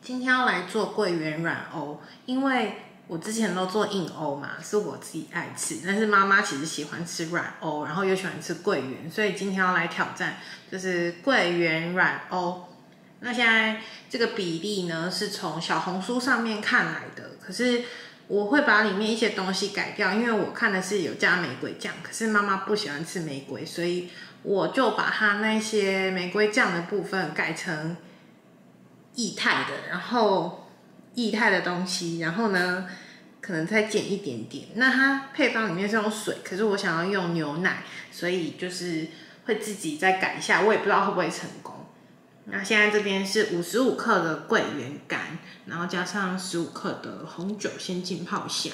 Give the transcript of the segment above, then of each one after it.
今天要来做桂圆软欧，因为我之前都做硬欧嘛，是我自己爱吃，但是妈妈其实喜欢吃软欧，然后又喜欢吃桂圆，所以今天要来挑战，就是桂圆软欧。那现在这个比例呢，是从小红书上面看来的，可是我会把里面一些东西改掉，因为我看的是有加玫瑰酱，可是妈妈不喜欢吃玫瑰，所以我就把它那些玫瑰酱的部分改成液态的，然后液态的东西，然后呢，可能再减一点点。那它配方里面是用水，可是我想要用牛奶，所以就是会自己再改一下，我也不知道会不会成功。那现在这边是55克的桂圆干，然后加上15克的红酒，先浸泡一下。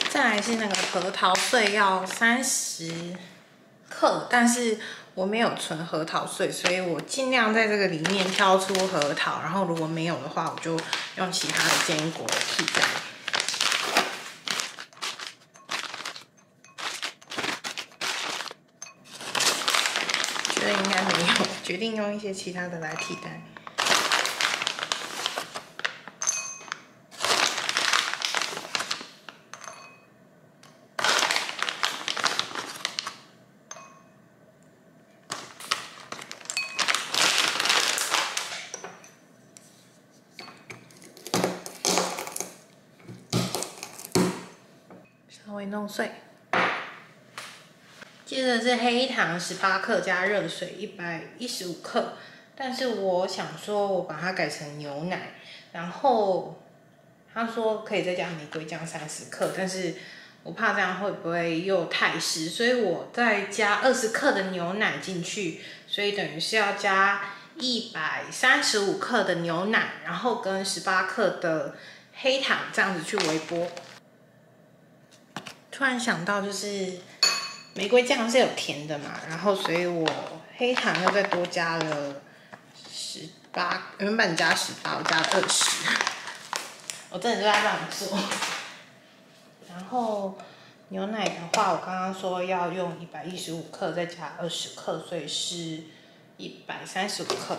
再来是那个核桃碎，要30克，但是我没有存核桃碎，所以我尽量在这个里面挑出核桃，然后如果没有的话，我就用其他的坚果替代。觉得应该没有，决定用一些其他的来替代。稍微弄碎。接着是黑糖18克加热水115克，但是我想说我把它改成牛奶，然后他说可以再加玫瑰酱30克，但是我怕这样会不会又太湿，所以我再加20克的牛奶进去，所以等于是要加135克的牛奶，然后跟18克的黑糖这样子去微波。突然想到就是玫瑰酱是有甜的嘛，然后所以我黑糖又再多加了18，原本加18，我加了20。我真的就在这样做。然后牛奶的话，我刚刚说要用115克再加20克，所以是135克。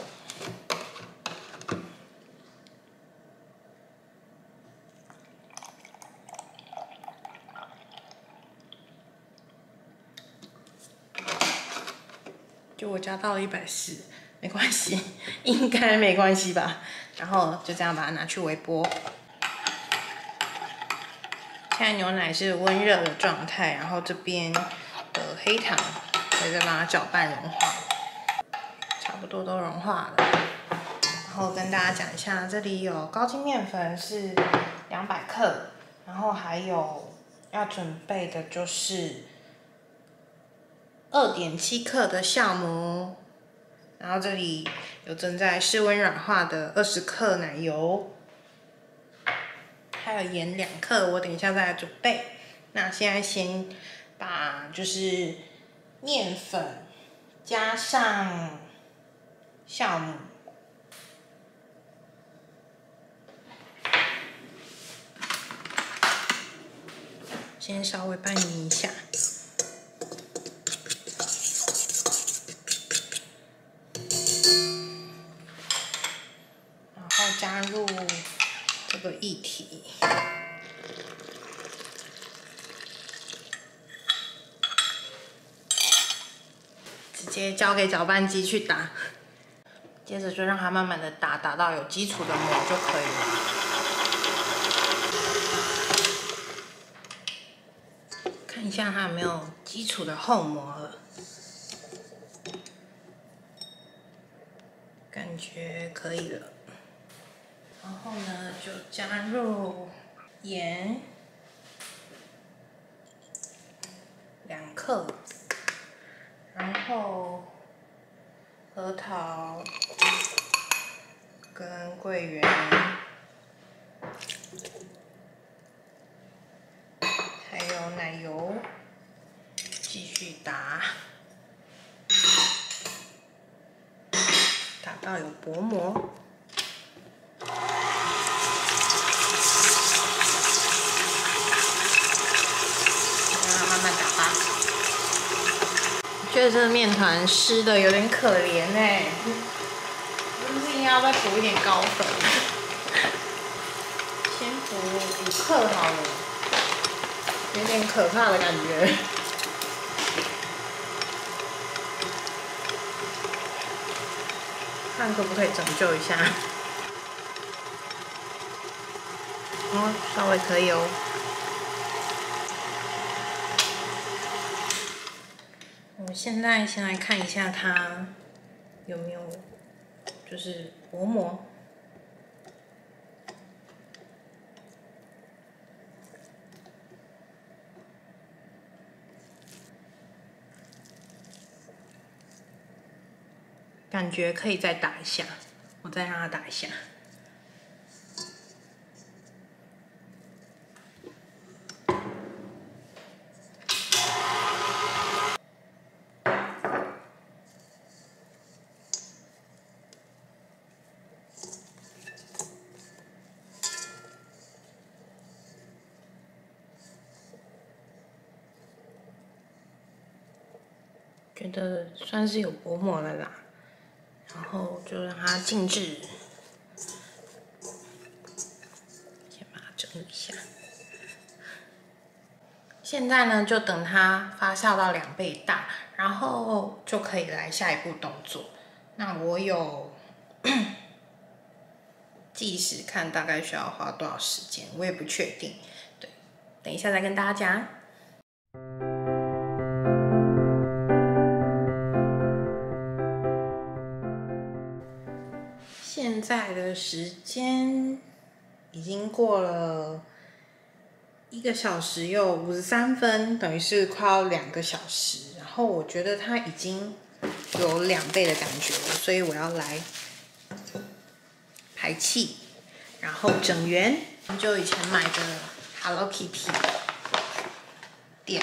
就我加到了140，没关系，应该没关系吧。然后就这样把它拿去微波。现在牛奶是温热的状态，然后这边的黑糖再把它搅拌融化，差不多都融化了。然后跟大家讲一下，这里有高筋面粉是200克，然后还有要准备的就是2.7克的酵母，然后这里有正在室温软化的20克奶油，还有盐2克，我等一下再来准备。那现在先把就是面粉加上酵母，先稍微拌匀一下。加入这个液体，直接交给搅拌机去打，接着就让它慢慢的打到有基础的膜就可以了。看一下它有没有基础的厚膜了，感觉可以了。然后呢，就加入盐2克，然后核桃跟桂圆，还有奶油，继续打到有薄膜。觉得这个面团湿的有点可怜哎，是不是应该要再补一点高粉？先补5克好了，有点可怕的感觉。看可不可以拯救一下？哦，稍微可以哦。我现在先来看一下它有没有就是薄膜。感觉可以再打一下，我再让它打一下。觉得算是有薄膜了啦，然后就让它静置，先把它整理一下。现在呢，就等它发酵到2倍大，然后就可以来下一步动作。那我有计时看大概需要花多少时间，我也不确定。对，等一下再跟大家讲。现在的时间已经过了1个小时又53分，等于是快要2个小时。然后我觉得它已经有2倍的感觉了，所以我要来排气，然后整圆。很久以前买的 Hello Kitty 点。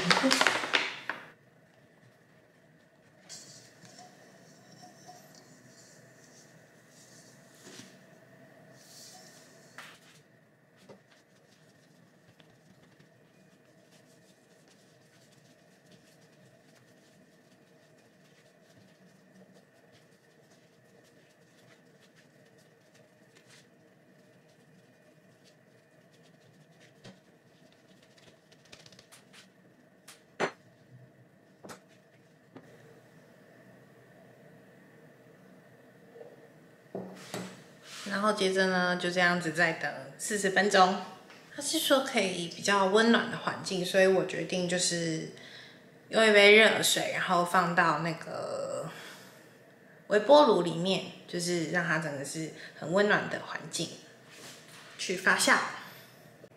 然后接着呢，就这样子再等40分钟。他是说可以比较温暖的环境，所以我决定就是用一杯热水，然后放到那个微波炉里面，就是让它整个是很温暖的环境去发酵。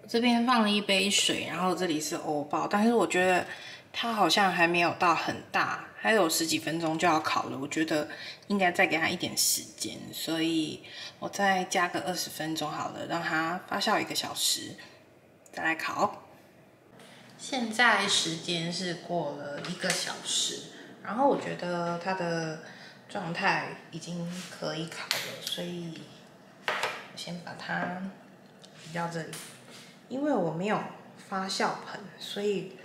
这边放了一杯水，然后这里是欧包，但是我觉得它好像还没有到很大，还有10几分钟就要烤了，我觉得应该再给它一点时间，所以我再加个20分钟好了，让它发酵1个小时，再来烤。现在时间是过了1个小时，然后我觉得它的状态已经可以烤了，所以我先把它移到这里。因为我没有发酵盆，所以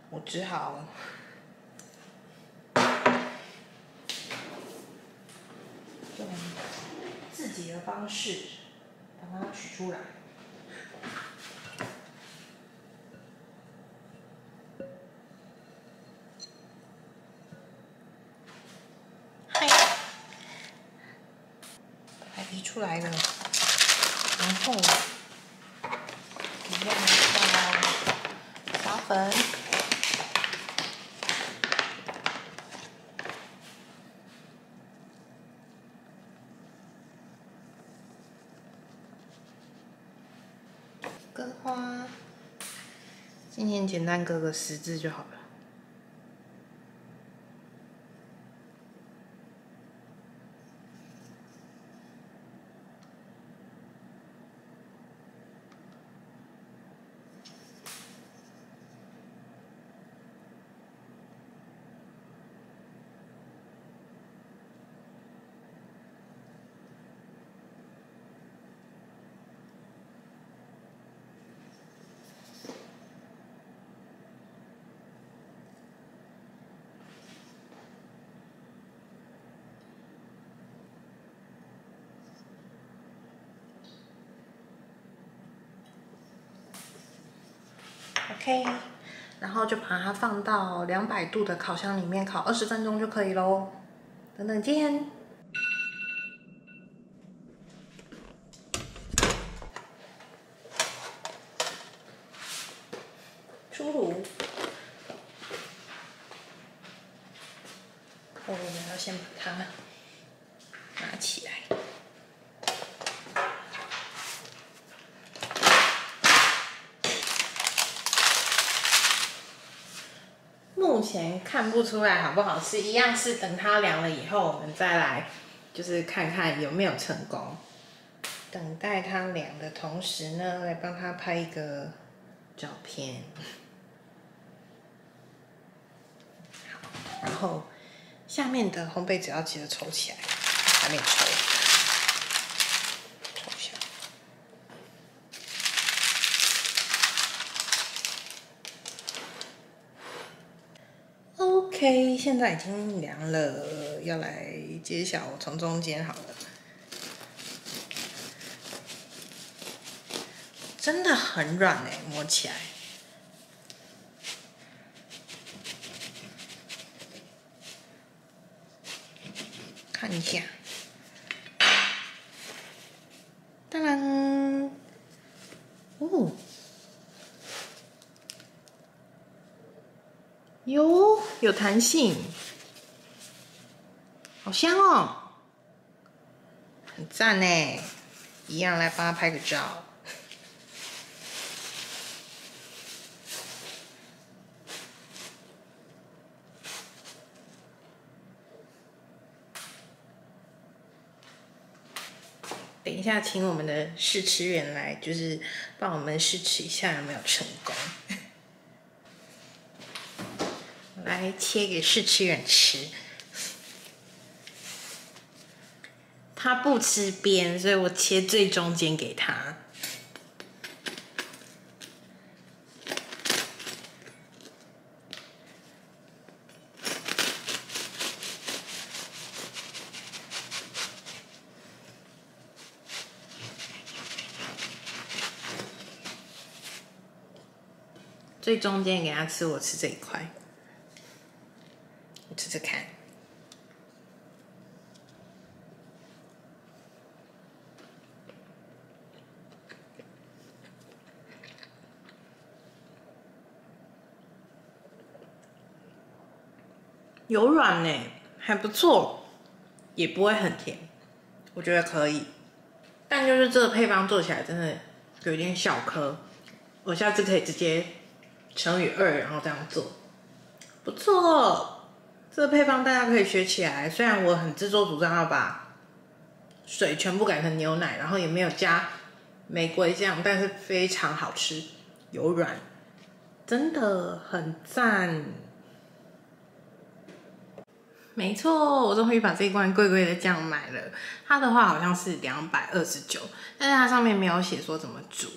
我只好用自己的方式把它取出来。嗨，把它移出来了，然后一样放撒粉。割花，今天简单割个10字就好了。OK， 然后就把它放到200度的烤箱里面烤20分钟就可以咯。等等见。出炉。我们要先把它拿起来。目前看不出来好不好吃，一样是等它凉了以后，我们再来就是看看有没有成功。等待它凉的同时呢，来帮它拍一个照片。好，然后下面的烘焙纸要记得抽起来，还没抽，抽一下。OK， 现在已经凉了，要来揭晓，我从中间好了。真的很软哎，摸起来。看一下，当然，哦，有弹性，好香哦，很赞哎！一样来帮他拍个照。等一下，请我们的试吃员来，就是帮我们试吃一下有没有成功。来切给试吃员吃。他不吃边，所以我切最中间给他。最中间给他吃，我吃这一块，我吃吃看。有软呢，还不错，也不会很甜，我觉得可以。但就是这个配方做起来真的有点小颗，我下次可以直接乘以2，然后这样做，不错。这个配方大家可以学起来。虽然我很自作主张要把水全部改成牛奶，然后也没有加玫瑰酱，但是非常好吃，有软，真的很赞。没错，我终于把这一罐贵贵的酱买了。它的话好像是229，但是它上面没有写说怎么煮。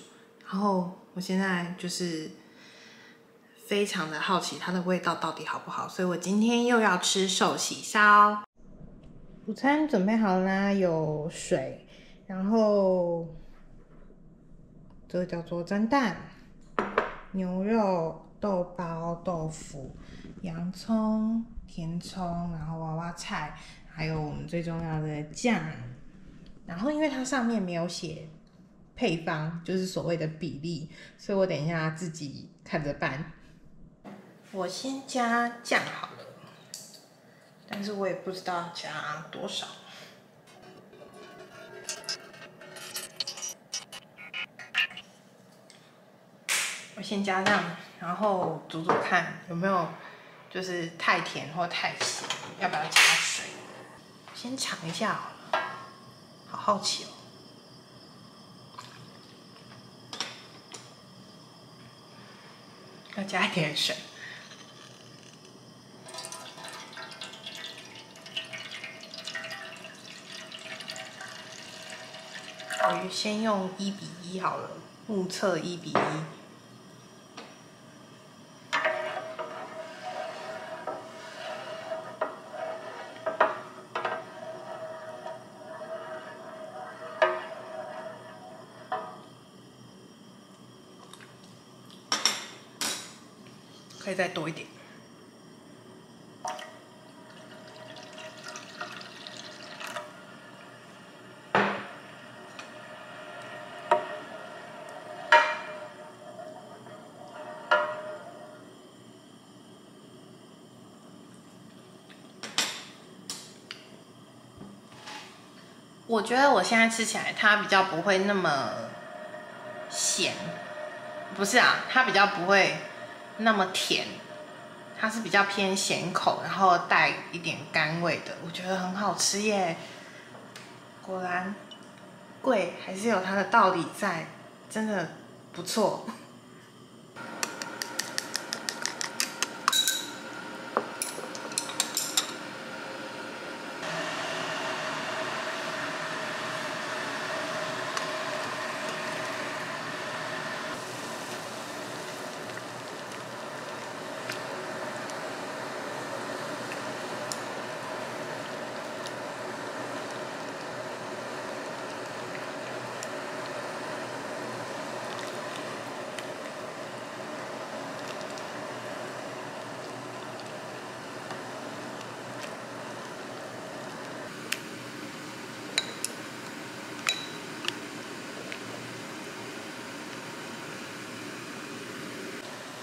然后我现在就是非常的好奇它的味道到底好不好，所以我今天又要吃寿喜烧。午餐准备好啦，有水，然后这个叫做蒸蛋、牛肉、豆包、豆腐、洋葱、甜葱，然后娃娃菜，还有我们最重要的酱。然后因为它上面没有写配方，就是所谓的比例，所以我等一下自己看着办。我先加酱好了，但是我也不知道加多少。我先加酱，然后煮煮看有没有就是太甜或太咸，要不要加水？先尝一下好了，好好奇哦。要加一点水。我先用1:1好了，目测1:1。可以再多一点。我觉得我现在吃起来，它比较不会那么咸，不是啊，它比较不会那么甜，它是比较偏咸口，然后带一点甘味的，我觉得很好吃耶。果然贵还是有它的道理在，真的不错。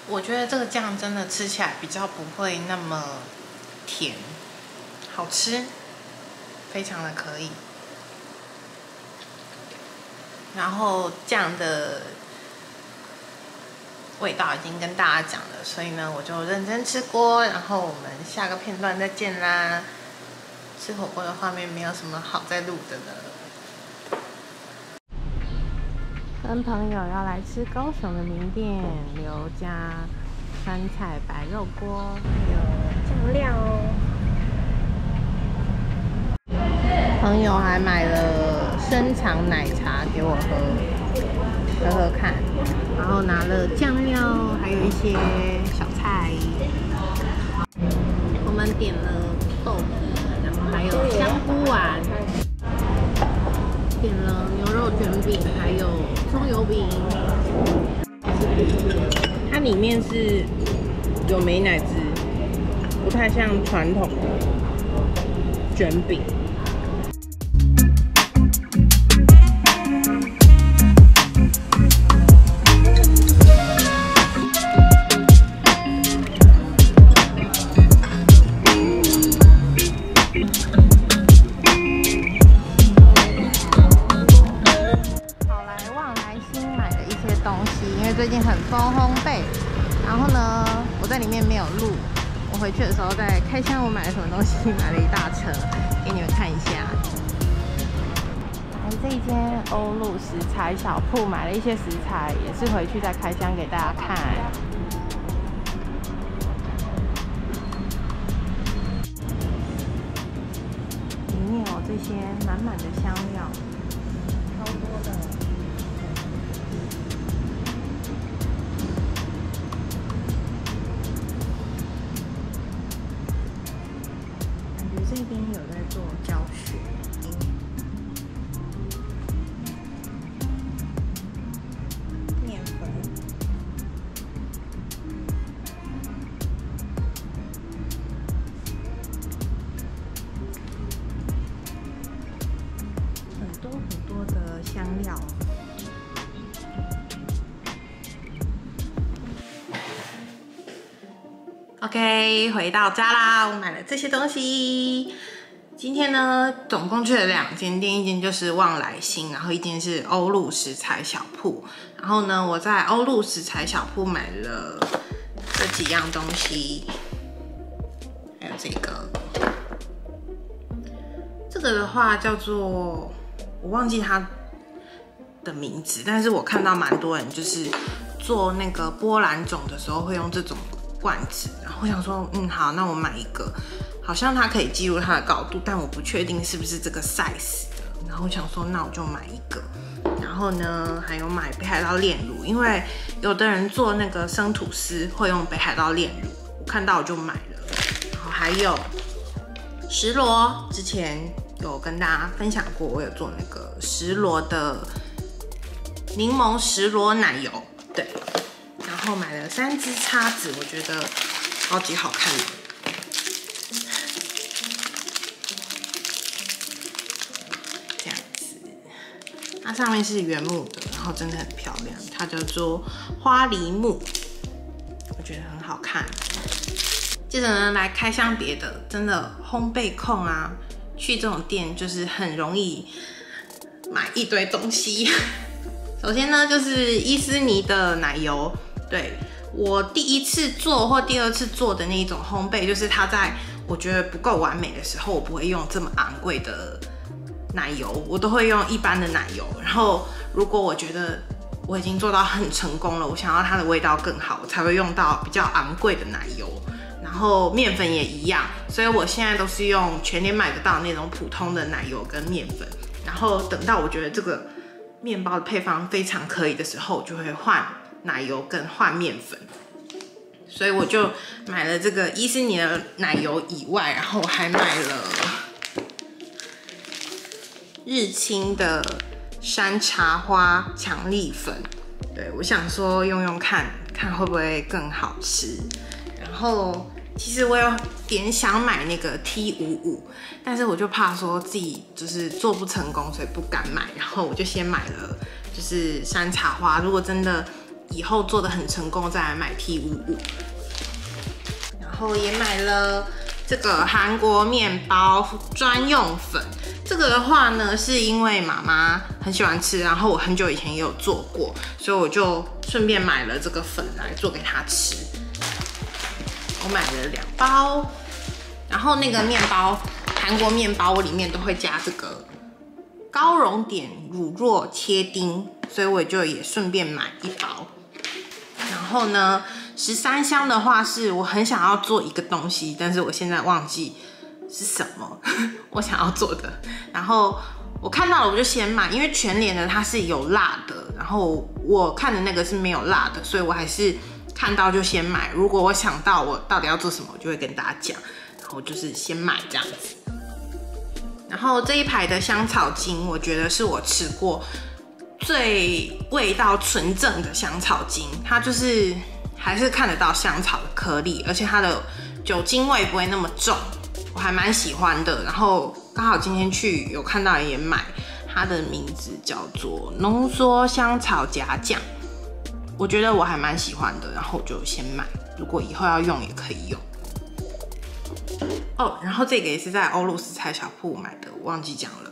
我觉得这个酱真的吃起来比较不会那么甜，好吃，非常的可以。然后酱的味道已经跟大家讲了，所以呢，我就认真吃锅。然后我们下个片段再见啦。吃火锅的画面没有什么好再录的了。跟朋友要来吃高雄的名店刘家酸菜白肉锅，还有酱料哦。朋友还买了生肠奶茶给我喝喝看，然后拿了酱料，还有一些小菜。我们点了豆皮，然后还有香菇丸。点了牛肉卷饼，还有葱油饼。它里面是有美乃滋，不太像传统的卷饼。最近很疯烘焙，然后呢，我在里面没有录。我回去的时候在开箱，我买了什么东西，买了一大车，给你们看一下。来这一间欧陆食材小铺买了一些食材，也是回去再开箱给大家看。里面有这些满满的香料，超多的。这边有在做教学，面粉，很多的香料。OK， 回到家啦，我买了这些东西。今天呢，总共去了2间店，一间就是旺来兴，然后一间是欧陆食材小铺。然后呢，我在欧陆食材小铺买了这几样东西，还有这个的话叫做我忘记它的名字，但是我看到蛮多人就是做那个波兰种的时候会用这种罐子，然后我想说，好，那我买一个，好像它可以记录它的高度，但我不确定是不是这个 size 的，然后我想说，那我就买一个。然后呢，还有买北海道炼乳，因为有的人做那个生吐司会用北海道炼乳，我看到我就买了。然后还有石螺，之前有跟大家分享过，我有做那个石螺的柠檬石螺奶油，对。然后买了3支叉子，我觉得超级好看的。这样子，它上面是原木的，然后真的很漂亮，它叫做花梨木，我觉得很好看。接着呢，来开箱别的，真的烘焙控啊，去这种店就是很容易买一堆东西。首先呢，就是伊斯尼的奶油，对，我第1次做或第2次做的那一种烘焙，就是它在我觉得不够完美的时候，我不会用这么昂贵的奶油，我都会用一般的奶油。然后如果我觉得我已经做到很成功了，我想要它的味道更好，我才会用到比较昂贵的奶油。然后面粉也一样，所以我现在都是用全联买得到那种普通的奶油跟面粉。然后等到我觉得这个面包的配方非常可以的时候，我就会换奶油跟换面粉。所以我就买了这个伊斯尼的奶油以外，然后我还买了日清的山茶花强力粉。对，我想说用用看看会不会更好吃。然后其实我有点想买那个 T55，但是我就怕说自己就是做不成功，所以不敢买。然后我就先买了就是山茶花，如果真的以后做得很成功，再来买 T55。然后也买了这个韩国面包专用粉。这个的话呢，是因为妈妈很喜欢吃，然后我很久以前也有做过，所以我就顺便买了这个粉来做给她吃。我买了2包，然后那个面包，韩国面包我里面都会加这个高熔点乳酪切丁，所以我就也顺便买1包。然后呢，13香的话是我很想要做一个东西，但是我现在忘记是什么我想要做的。然后我看到了我就先买，因为全联的它是有辣的，然后我看的那个是没有辣的，所以我还是看到就先买。如果我想到我到底要做什么，我就会跟大家讲。然后就是先买这样子。然后这一排的香草精，我觉得是我吃过最味道纯正的香草精，它就是还是看得到香草的颗粒，而且它的酒精味不会那么重，我还蛮喜欢的。然后刚好今天去有看到也买，它的名字叫做浓缩香草夹酱，我觉得我还蛮喜欢的，然后我就先买，如果以后要用也可以用。哦，然后这个也是在欧陆食材小铺买的，我忘记讲了。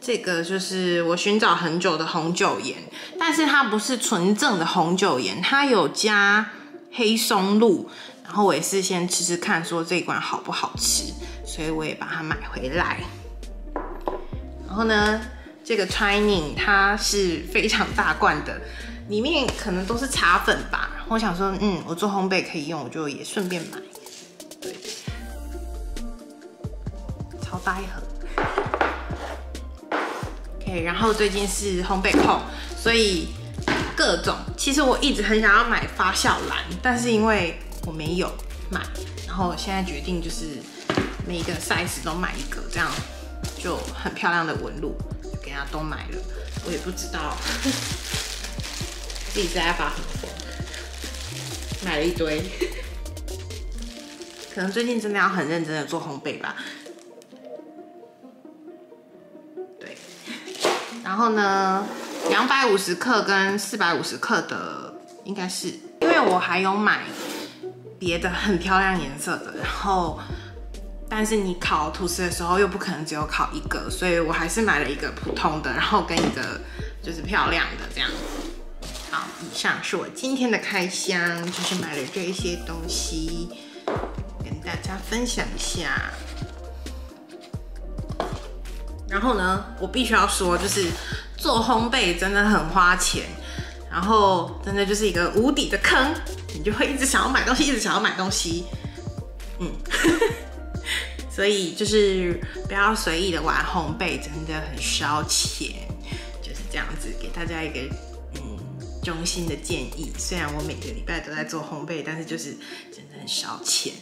这个就是我寻找很久的红酒盐，但是它不是纯正的红酒盐，它有加黑松露。然后我也是先吃吃看，说这一罐好不好吃，所以我也把它买回来。然后呢，这个 Twining 它是非常大罐的，里面可能都是茶粉吧。我想说，我做烘焙可以用，我就也顺便买。对，超大一盒。OK， 然后最近是烘焙控，所以各种，其实我一直很想要买发酵篮，但是因为我没有买，然后现在决定就是每一个 size 都买一个，这样就很漂亮的纹路，就给它都买了。我也不知道自己在发什么疯，买了一堆，可能最近真的要很认真的做烘焙吧。对，然后呢，250克跟450克的应该是，因为我还有买别的很漂亮颜色的，然后但是你烤吐司的时候又不可能只有烤一个，所以我还是买了一个普通的，然后跟一个就是漂亮的这样。好，以上是我今天的开箱，就是买了这一些东西，跟大家分享一下。然后呢，我必须要说，就是做烘焙真的很花钱，然后真的就是一个无底的坑，你就会一直想要买东西，一直想要买东西，所以就是不要随意的玩烘焙，真的很烧钱，就是这样子给大家一个衷心的建议。虽然我每个礼拜都在做烘焙，但是就是真的很烧钱。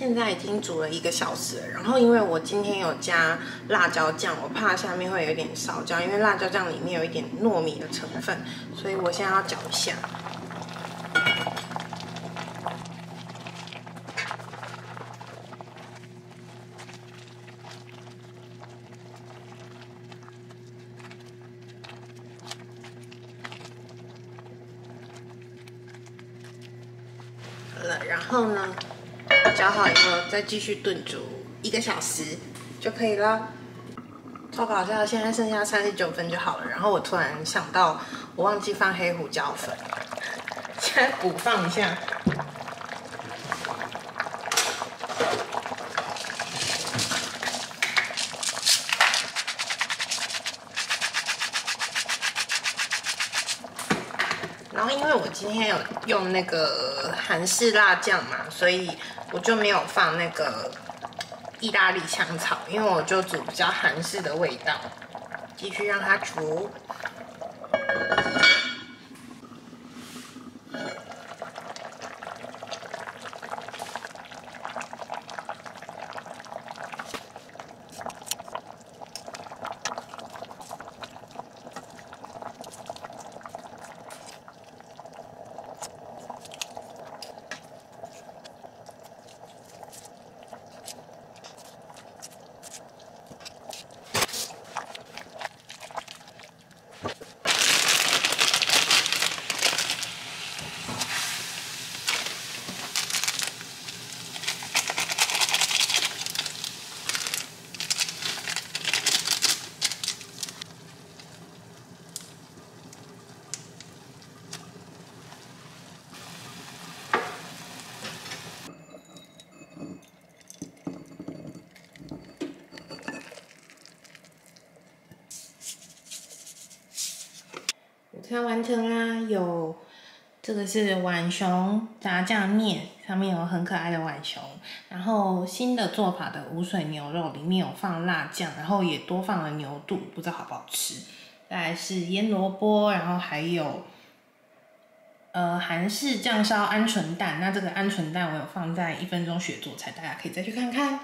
现在已经煮了1个小时了，然后因为我今天有加辣椒酱，我怕下面会有点烧焦，因为辣椒酱里面有一点糯米的成分，所以我现在要搅一下。好了，然后呢？搅好以后，再继续炖煮1个小时就可以了。超搞笑，现在剩下39分就好了。然后我突然想到，我忘记放黑胡椒粉，现在补放一下。然后因为我今天有用那个韩式辣酱嘛，所以我就没有放那个意大利香草，因为我就煮比较韩式的味道。继续让它煮。午餐完成啦，有这个是浣熊炸酱面，上面有很可爱的浣熊。然后新的做法的无水牛肉里面有放辣酱，然后也多放了牛肚，不知道好不好吃。再来是腌萝卜，然后还有韩式酱烧鹌鹑蛋。那这个鹌鹑蛋我有放在1分钟学做菜，大家可以再去看看。